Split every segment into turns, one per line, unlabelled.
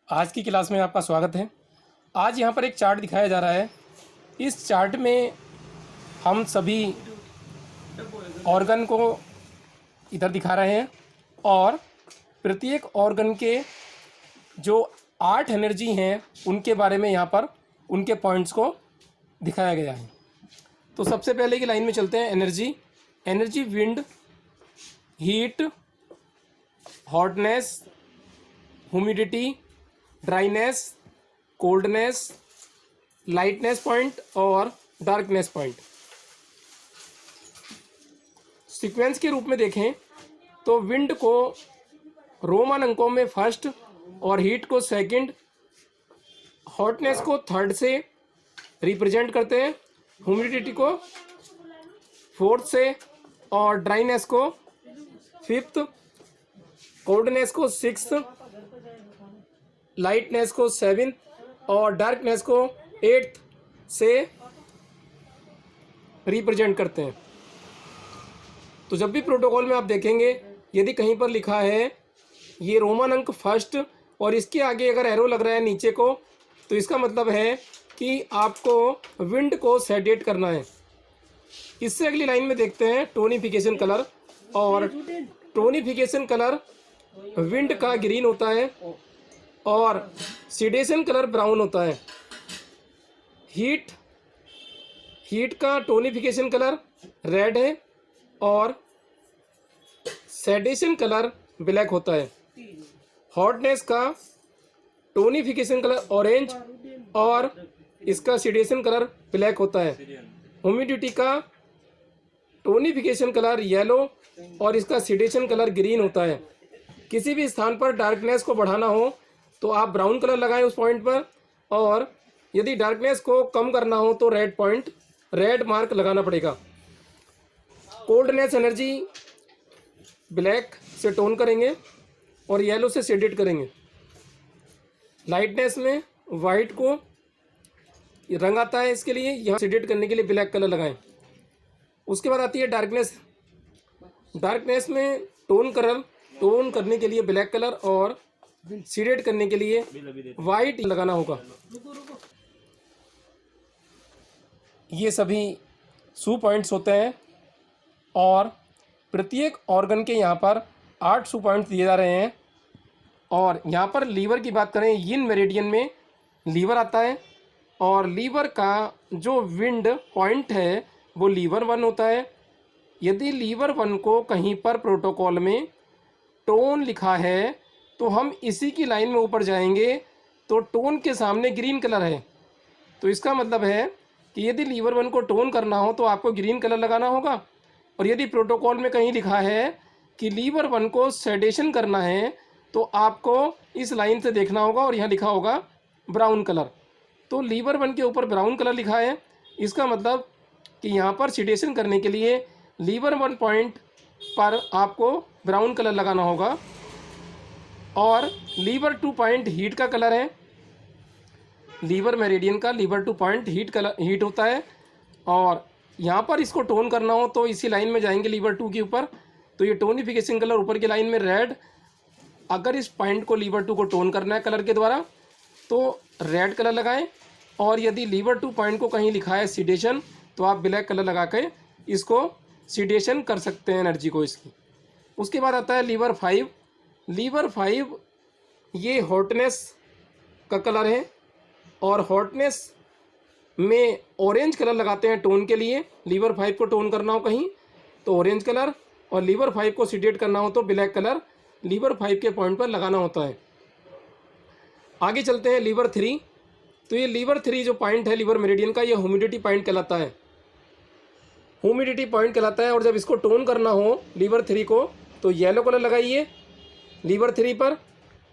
आज की क्लास में आपका स्वागत है। आज यहाँ पर एक चार्ट दिखाया जा रहा है। इस चार्ट में हम सभी ऑर्गन को इधर दिखा रहे हैं और प्रत्येक ऑर्गन के जो 8 एनर्जी हैं उनके बारे में यहाँ पर उनके पॉइंट्स को दिखाया गया है। तो सबसे पहले की लाइन में चलते हैं। Energy wind, heat, hotness, humidity, dryness, coldness, lightness point और डार्कनेस पॉइंट। सीक्वेंस के रूप में देखें तो विंड को रोमन अंकों में फर्स्ट और हीट को सेकंड, हॉटनेस को थर्ड से रिप्रेजेंट करते हैं, ह्यूमिडिटी को फोर्थ से और ड्राइनेस को फिफ्थ, कोल्डनेस को सिक्स्थ, लाइटनेस को सेवेंथ और डार्कनेस को एट्थ से रिप्रेजेंट करते हैं। तो जब भी प्रोटोकॉल में आप देखेंगे यदि कहीं पर लिखा है ये रोमन अंक फर्स्ट और इसके आगे अगर एरो लग रहा है नीचे को, तो इसका मतलब है कि आपको विंड को सेडेट करना है। इससे अगली लाइन में देखते हैं टोनिफिकेशन कलर। और टोनिफिकेशन कलर विंड का ग्रीन होता है और सीडेशन कलर ब्राउन होता है। हीट का टोनिफिकेशन कलर रेड है और सेडेशन कलर ब्लैक होता है। हॉटनेस का टोनिफिकेशन कलर ऑरेंज और इसका सीडेशन कलर ब्लैक होता है। ह्यूमिडिटी का टोनिफिकेशन कलर येलो और इसका सीडेशन कलर ग्रीन होता है। किसी भी स्थान पर डार्कनेस को बढ़ाना हो तो आप ब्राउन कलर लगाएं उस पॉइंट पर, और यदि डार्कनेस को कम करना हो तो रेड मार्क लगाना पड़ेगा। कोल्डनेस एनर्जी ब्लैक से टोन करेंगे और येलो से शेडेड करेंगे। लाइटनेस में वाइट को रंग आता है, इसके लिए यहाँ शेडेड करने के लिए ब्लैक कलर लगाएं। उसके बाद आती है डार्कनेस में टोन करने के लिए ब्लैक कलर और शेडेड करने के लिए वाइट लगाना होगा। ये सभी सू पॉइंट्स होते हैं और प्रत्येक ऑर्गन के यहाँ पर 8 सू पॉइंट्स दिए जा रहे हैं। और यहाँ पर लीवर की बात करें, यिन मेरिडियन में लीवर आता है और लीवर का जो विंड पॉइंट है वो लीवर 1 होता है। यदि लीवर 1 को कहीं पर प्रोटोकॉल में टोन लिखा है तो हम इसी की लाइन में ऊपर जाएंगे तो टोन के सामने ग्रीन कलर है, तो इसका मतलब है कि यदि लीवर 1 को टोन करना हो तो आपको ग्रीन कलर लगाना होगा। और यदि प्रोटोकॉल में कहीं लिखा है कि लीवर 1 को सेडेशन करना है तो आपको इस लाइन से देखना होगा और यहाँ लिखा होगा ब्राउन कलर। तो लीवर 1 के ऊपर ब्राउन कलर लिखा है, इसका मतलब कि यहाँ पर सेडेशन करने के लिए लीवर 1 पॉइंट पर आपको ब्राउन कलर लगाना होगा। और लीवर 2 पॉइंट हीट का कलर है। लीवर मेरिडियन का लीवर 2 पॉइंट हीट होता है और यहाँ पर इसको टोन करना हो तो इसी लाइन में जाएंगे लीवर 2 के ऊपर, तो ये टोनिफिकेशन कलर ऊपर की लाइन में रेड। अगर इस पॉइंट को लीवर 2 को टोन करना है कलर के द्वारा तो रेड कलर लगाएं, और यदि लीवर 2 पॉइंट को कहीं लिखा है सीडेशन तो आप ब्लैक कलर लगा के इसको सीडेशन कर सकते हैं एनर्जी को इसकी। उसके बाद आता है लीवर 5 ये हॉटनेस का कलर है और हॉटनेस में ऑरेंज कलर लगाते हैं टोन के लिए। लीवर 5 को टोन करना हो कहीं तो ऑरेंज कलर, और लीवर 5 को सीडेट करना हो तो ब्लैक कलर लीवर 5 के पॉइंट पर लगाना होता है। आगे चलते हैं लीवर 3। तो ये लीवर 3 जो पॉइंट है लीवर मेरिडियन का, ये ह्यूमिडिटी पॉइंट कहलाता है। और जब इसको टोन करना हो लीवर 3 को तो येलो कलर लगाइए लीवर 3 पर,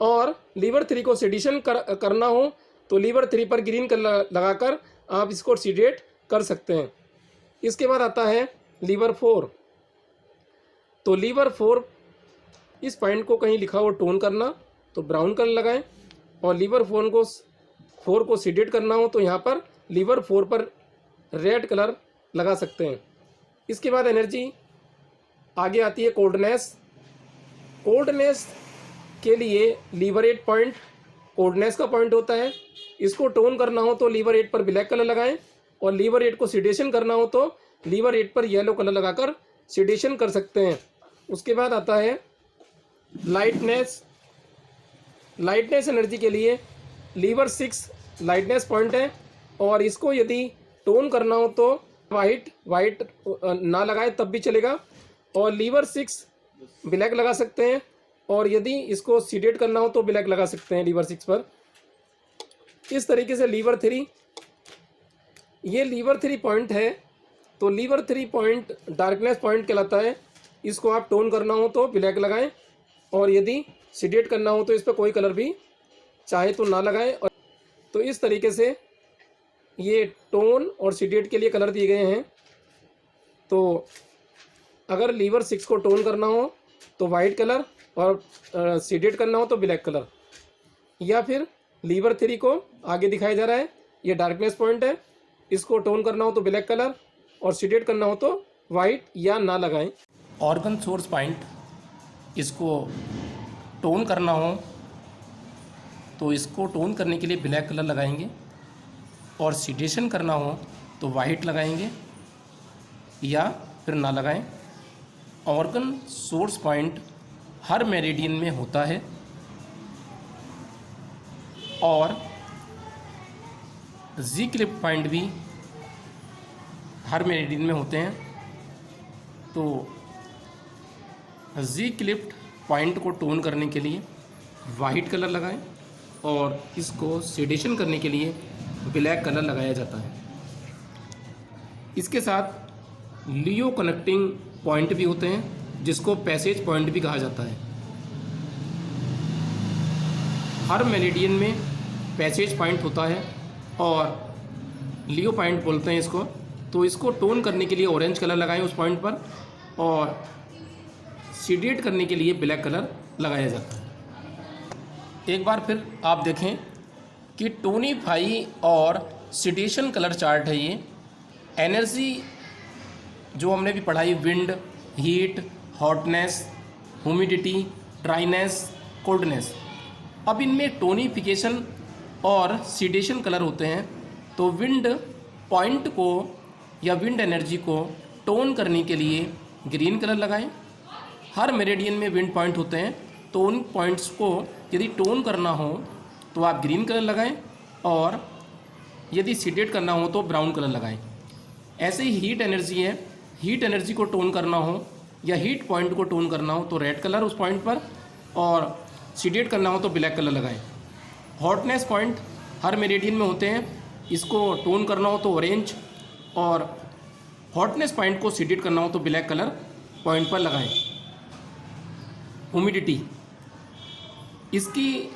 और लीवर 3 को सेडिशन करना हो तो लीवर 3 पर ग्रीन कलर लगाकर आप इसको सीडेट कर सकते हैं। इसके बाद आता है लीवर 4। तो लीवर 4 इस पॉइंट को कहीं लिखा हो टोन करना तो ब्राउन कलर लगाएं, और लीवर 4 को सीडेट करना हो तो यहाँ पर लीवर 4 पर रेड कलर लगा सकते हैं। इसके बाद एनर्जी आगे आती है कोल्डनेस के लिए लीवर 8 पॉइंट कोल्डनेस का पॉइंट होता है। इसको टोन करना हो तो लीवर 8 पर ब्लैक कलर लगाएं, और लीवर 8 को सिडेशन करना हो तो लीवर 8 पर येलो कलर लगाकर सिडेशन कर सकते हैं। उसके बाद आता है लाइटनेस। लाइटनेस एनर्जी के लिए लीवर 6 लाइटनेस पॉइंट है, और इसको यदि टोन करना हो तो वाइट ना लगाए तब भी चलेगा, और लीवर 6 ब्लैक लगा सकते हैं, और यदि इसको सीडेट करना हो तो ब्लैक लगा सकते हैं लीवर 6 पर। इस तरीके से लीवर 3, ये लीवर 3 पॉइंट है, तो लीवर 3 पॉइंट डार्कनेस पॉइंट कहलाता है। इसको आप टोन करना हो तो ब्लैक लगाएं, और यदि सीडेट करना हो तो इस पर कोई कलर भी चाहे तो ना लगाएं। और तो इस तरीके से ये टोन और सीडेट के लिए कलर दिए गए हैं। तो अगर लीवर 6 को टोन करना हो तो वाइट कलर, और सीडेट करना हो तो ब्लैक कलर, या फिर लीवर 3 को आगे दिखाया जा रहा है, ये डार्कनेस पॉइंट है, इसको टोन करना हो तो ब्लैक कलर, और सीडेट करना हो तो वाइट या ना लगाएं। ऑर्गन सोर्स पॉइंट, इसको टोन करना हो तो इसको टोन करने के लिए ब्लैक कलर लगाएंगे, और सीडेशन करना हो तो वाइट लगाएंगे या फिर ना लगाएं। ऑर्गन सोर्स पॉइंट हर मेरिडियन में होता है, और जी क्लिप पॉइंट भी हर मेरिडियन में होते हैं। तो जी क्लिप्ड पॉइंट को टोन करने के लिए वाइट कलर लगाएं, और इसको सीडेशन करने के लिए ब्लैक कलर लगाया जाता है। इसके साथ लियो कनेक्टिंग पॉइंट भी होते हैं, जिसको पैसेज पॉइंट भी कहा जाता है। हर मेरिडियन में पैसेज पॉइंट होता है, और लियो पॉइंट बोलते हैं इसको। तो इसको टोन करने के लिए ऑरेंज कलर लगाएं उस पॉइंट पर, और सीडेट करने के लिए ब्लैक कलर लगाया जाता है। एक बार फिर आप देखें कि टोनीफाई और सीडेशन कलर चार्ट है ये। एनर्जी जो हमने भी पढ़ाई, wind, heat, hotness, humidity, dryness, coldness. अब इनमें टोनिफिकेशन और सीडेशन कलर होते हैं। तो विंड पॉइंट को या विंड एनर्जी को टोन करने के लिए ग्रीन कलर लगाएं। हर मेरिडियन में विंड पॉइंट होते हैं, तो उन पॉइंट्स को यदि टोन करना हो तो आप ग्रीन कलर लगाएं, और यदि सीडेट करना हो तो ब्राउन कलर लगाएं। ऐसे ही हीट एनर्जी है, हीट एनर्जी को टोन करना हो या हीट पॉइंट को टोन करना हो तो रेड कलर उस पॉइंट पर, और सीडेट करना हो तो ब्लैक कलर लगाएं। हॉटनेस पॉइंट हर मेरिडियन में होते हैं, इसको टोन करना हो तो ऑरेंज, और हॉटनेस पॉइंट को सीडेट करना हो तो ब्लैक कलर पॉइंट पर लगाएं। ह्यूमिडिटी, इसकी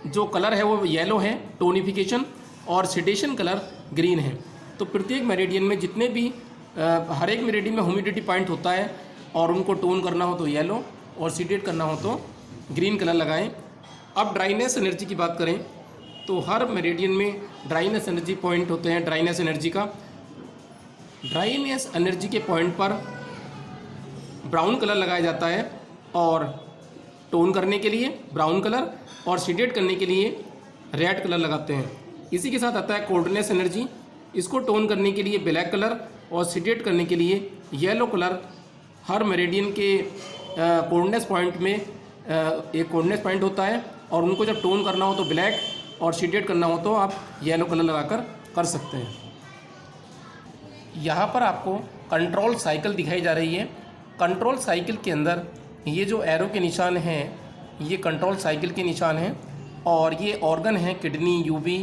जो कलर है वो येलो है, टोनिफिकेशन, और सीडेशन कलर ग्रीन है। तो प्रत्येक मेरिडियन में जितने भी हर एक मेरिडियन में ह्यूमिडिटी पॉइंट होता है, और उनको टोन करना हो तो येलो, और सीडेट करना हो तो ग्रीन कलर लगाएं। अब ड्राइनेस एनर्जी की बात करें तो हर मेरिडियन में ड्राइनेस एनर्जी पॉइंट होते हैं। ड्राइनेस एनर्जी का, ड्राइनेस एनर्जी के पॉइंट पर ब्राउन कलर लगाया जाता है, और टोन करने के लिए ब्राउन कलर, और सीडेट करने के लिए रेड कलर लगाते हैं। इसी के साथ आता है कोल्डनेस एनर्जी, इसको टोन करने के लिए ब्लैक कलर, और सीडेट करने के लिए येलो कलर। हर मेरिडियन के कोल्डनेस पॉइंट में एक कोल्डनेस पॉइंट होता है, और उनको जब टोन करना हो तो ब्लैक, और सीडेट करना हो तो आप येलो कलर लगाकर कर सकते हैं। यहाँ पर आपको कंट्रोल साइकिल दिखाई जा रही है। कंट्रोल साइकिल के अंदर ये जो एरो के निशान हैं, ये कंट्रोल साइकिल के निशान हैं, और ये ऑर्गन हैं kidney, UB,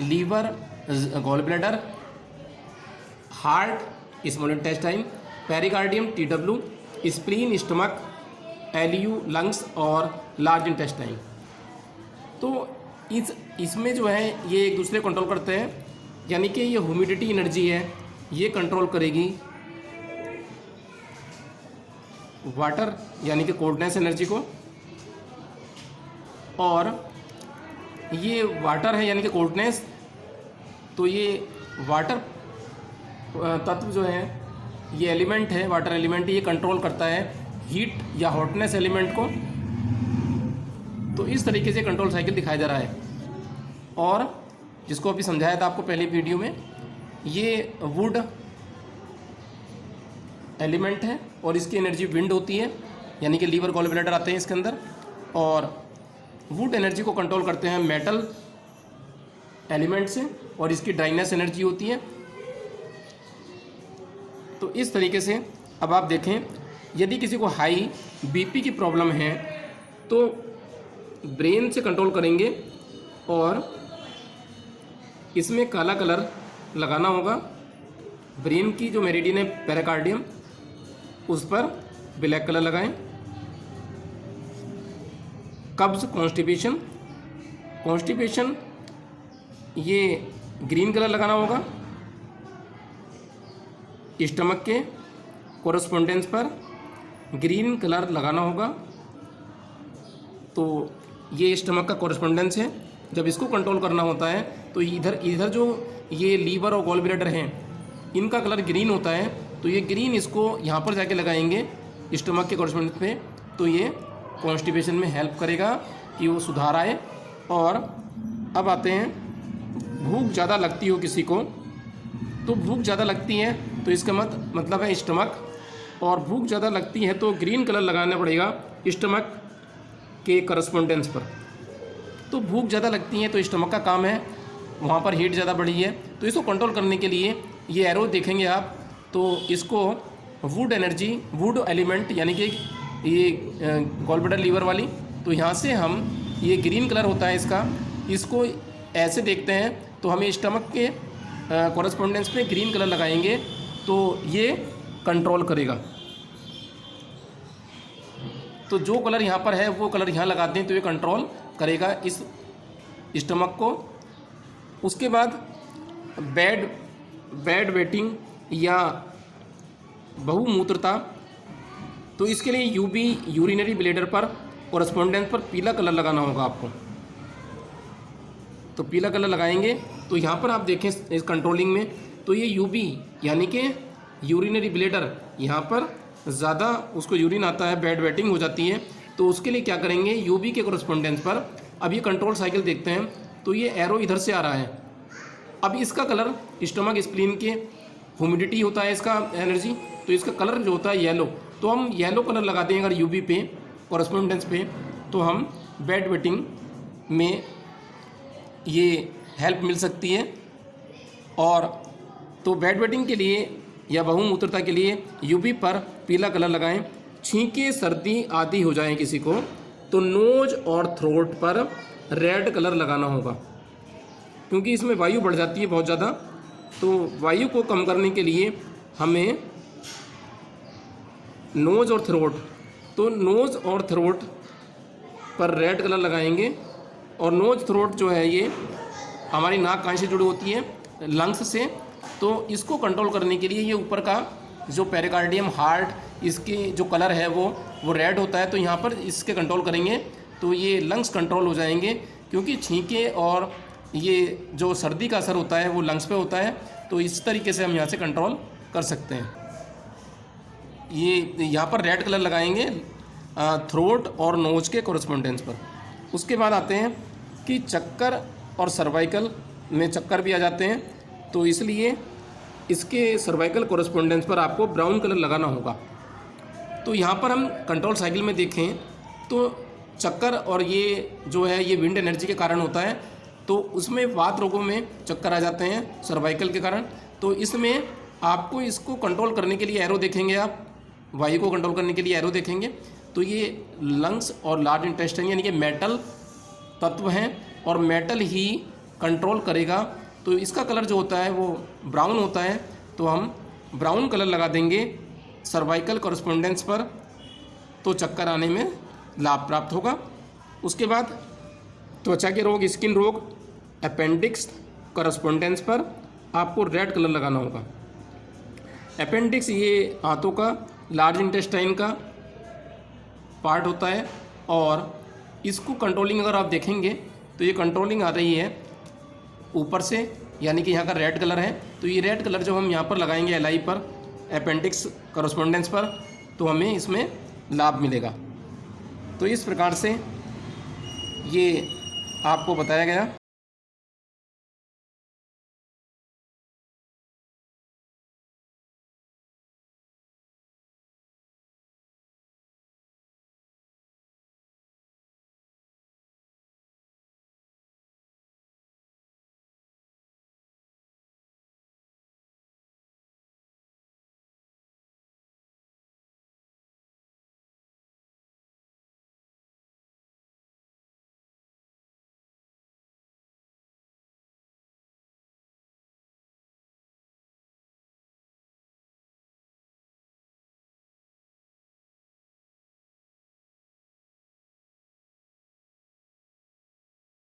liver, gall bladder, heart, small intestine, pericardium, TW, spleen, stomach, LU, lungs, और लार्ज इंटेस्टाइन। तो इसमें जो है ये एक दूसरे कंट्रोल करते हैं, यानी कि ये ह्यूमिडिटी एनर्जी है, ये कंट्रोल करेगी वाटर यानी कि कोल्डनेस एनर्जी को, और ये वाटर है यानी कि कोल्डनेस, तो ये वाटर तत्व जो है, ये एलिमेंट है, वाटर एलिमेंट, ये कंट्रोल करता है हीट या हॉटनेस एलिमेंट को। तो इस तरीके से कंट्रोल साइकिल दिखाया जा रहा है। और जिसको अभी समझाया था आपको पहले वीडियो में, ये वुड एलिमेंट है और इसकी एनर्जी विंड होती है, यानी कि लीवर गॉल ब्लैडर आते हैं इसके अंदर। और वुड एनर्जी को कंट्रोल करते हैं मेटल एलिमेंट से, और इसकी ड्राइनेस एनर्जी होती है। तो इस तरीके से अब आप देखें, यदि किसी को हाई बीपी की प्रॉब्लम है तो ब्रेन से कंट्रोल करेंगे और इसमें काला कलर लगाना होगा। ब्रेन की जो मेरिडियन है पेरिकार्डियम, उस पर ब्लैक कलर लगाएं। कब्ज कॉन्स्टिपेशन ये ग्रीन कलर लगाना होगा। स्टमक के कोरस्पोंडेंस पर ग्रीन कलर लगाना होगा। तो ये स्टमक का कोरस्पोंडेंस है। जब इसको कंट्रोल करना होता है तो इधर जो ये लीवर और गॉल ब्लैडर हैं, इनका कलर ग्रीन होता है। तो ये ग्रीन इसको यहाँ पर जाके लगाएंगे स्टमक के कोरस्पोंडेंस पे, तो ये कॉन्स्टिपेशन में हेल्प करेगा कि वो सुधार आए। और अब आते हैं, भूख ज़्यादा लगती हो किसी को, तो भूख ज़्यादा लगती है तो इसका मतलब है स्टमक, और भूख ज़्यादा लगती है तो ग्रीन कलर लगाना पड़ेगा स्टमक के करस्पोंडेंस पर। तो भूख ज़्यादा लगती है तो स्टमक का काम है, वहाँ पर हीट ज़्यादा बढ़ी है। तो इसको कंट्रोल करने के लिए ये एरो देखेंगे आप, तो इसको वुड एनर्जी, वुड एलिमेंट यानी कि ये गॉल ब्लैडर लीवर वाली, तो यहाँ से हम ये ग्रीन कलर होता है इसको ऐसे देखते हैं तो हमें स्टमक के कॉरस्पोंडेंस पे ग्रीन कलर लगाएंगे तो ये कंट्रोल करेगा। तो जो कलर यहाँ पर है वो कलर यहाँ लगाते हैं तो ये कंट्रोल करेगा इस स्टमक को। उसके बाद बैड वेटिंग या बहुमूत्रता, तो इसके लिए यूरिनरी ब्लैडर पर कोरस्पोंडेंस पर पीला कलर लगाना होगा आपको। तो पीला कलर लगाएंगे तो यहाँ पर आप देखें इस कंट्रोलिंग में, तो ये यूबी यानी कि यूरिनरी ब्लैडर, यहाँ पर ज़्यादा उसको यूरिन आता है, बैड वेटिंग हो जाती है। तो उसके लिए क्या करेंगे, यूबी के कोरस्पोंडेंस पर अब ये कंट्रोल साइकिल देखते हैं तो ये एरो इधर से आ रहा है। अब इसका कलर स्टमक स्प्लीन के ह्यूमिडिटी होता है इसका एनर्जी, तो इसका कलर जो होता है येलो, तो हम येलो कलर लगाते हैं अगर यूबी पे कोरस्पोंडेंस पे, तो हम बैड वेटिंग में ये हेल्प मिल सकती है। और तो बैड वेटिंग के लिए या बहुमूत्रता के लिए यूबी पर पीला कलर लगाएं। छींके सर्दी आदि हो जाए किसी को तो नोज और थ्रोट पर रेड कलर लगाना होगा, क्योंकि इसमें वायु बढ़ जाती है बहुत ज़्यादा। तो वायु को कम करने के लिए हमें नोज और थ्रोट, तो नोज और थ्रोट पर रेड कलर लगाएंगे। और नोज थ्रोट जो है ये हमारी नाक कान से जुड़ी होती है लंग्स से, तो इसको कंट्रोल करने के लिए ये ऊपर का जो पेरिकार्डियम हार्ट, इसके जो कलर है वो रेड होता है। तो यहाँ पर इसके कंट्रोल करेंगे तो ये लंग्स कंट्रोल हो जाएंगे, क्योंकि छींके और ये जो सर्दी का असर होता है वो लंग्स पे होता है। तो इस तरीके से हम यहाँ से कंट्रोल कर सकते हैं। ये यहाँ पर रेड कलर लगाएंगे थ्रोट और नोज के कोरस्पोंडेंस पर। उसके बाद आते हैं कि चक्कर और सर्वाइकल में चक्कर भी आ जाते हैं, तो इसलिए इसके सर्वाइकल कोरस्पोंडेंस पर आपको ब्राउन कलर लगाना होगा। तो यहाँ पर हम कंट्रोल साइकिल में देखें तो चक्कर और ये जो है ये विंड एनर्जी के कारण होता है, तो उसमें वात रोगों में चक्कर आ जाते हैं सर्वाइकल के कारण। तो इसमें आपको इसको कंट्रोल करने के लिए एरो देखेंगे, आप वायु को कंट्रोल करने के लिए एरो देखेंगे। तो ये लंग्स और लार्ज इंटेस्टाइन यानी कि मेटल तत्व हैं और मेटल ही कंट्रोल करेगा। तो इसका कलर जो होता है वो ब्राउन होता है, तो हम ब्राउन कलर लगा देंगे सर्वाइकल कॉरस्पोंडेंस पर, तो चक्कर आने में लाभ प्राप्त होगा। उसके बाद त्वचा के रोग, स्किन रोग, अपेंडिक्स कॉरस्पोंडेंस पर आपको रेड कलर लगाना होगा। अपेंडिक्स ये हाथों का लार्ज इंटेस्टाइन का पार्ट होता है, और इसको कंट्रोलिंग अगर आप देखेंगे तो ये कंट्रोलिंग आ रही है ऊपर से, यानी कि यहाँ का रेड कलर है। तो ये रेड कलर जो हम यहाँ पर लगाएंगे एलआई पर, अपेंडिक्स कॉरस्पोंडेंस पर, तो हमें इसमें लाभ मिलेगा। तो इस प्रकार से ये आपको बताया गया।